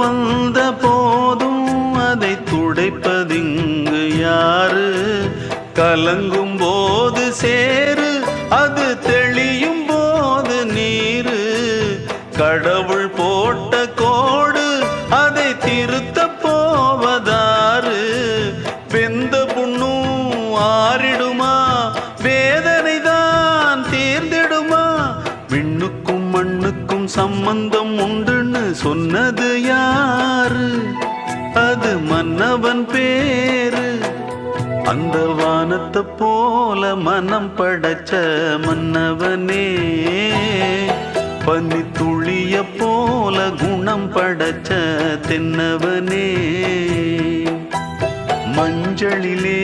வந்த போதும் அதை துடைப்பதிங்கு யாரு? கலங்கும் போது சேரு, அது தெளியும் போது நீரு. கடவுள் போட்ட கோடு, அதை திருத்த போவதாரு? வெந்த புண்ணும் ஆறிடுமா? வேதனை தான் தீர்ந்திடுமா? விண்ணுக்கும் மண்ணுக்கும் சம்பந்தம் உண்டுன்னு சொன்னது யாரு? அது மன்னவன் பேரு. அந்த வானத்தை போல மனம் படைச்ச மன்னவனே, பனி துளிய போல குணம் படைச்ச தென்னவனே. மஞ்சளிலே